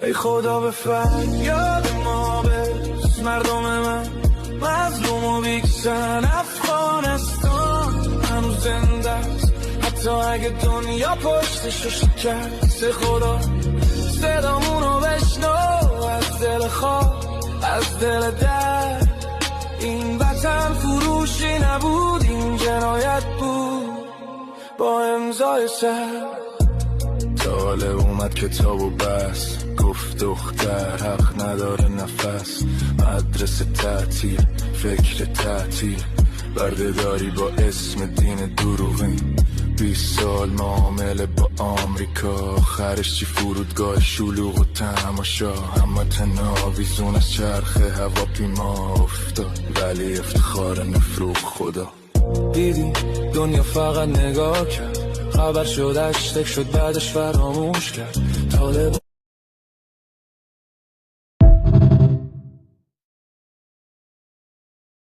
ای خدا به فریاد ما برس، مردم من مظلوم و بیکسن. افغانستان هنوز زنده است حتی اگه دنیا پشتشو شکست. خدا صدامونو بشنو از دل خواب، از دل درد. این وطن فروشی نبود، این جنایت بود با امضای سر. طالب اومد کتابو بس، گفت دختر حق نداره نفس. مدرسه تعطیل، فکر تعطیل، بردهداری با اسم دین دروغین. 20 سال معامله با آمریکا، آخرش چی؟ فرودگاه شلوغ و تماشا. اما تناویزون از چرخ هواپیما افتاد، ولی افتخار نفروخ خدا. دیدی دنیا فقط نگاه کرد، خبر شد اشتک شد بعدش فراموش کرد. طالب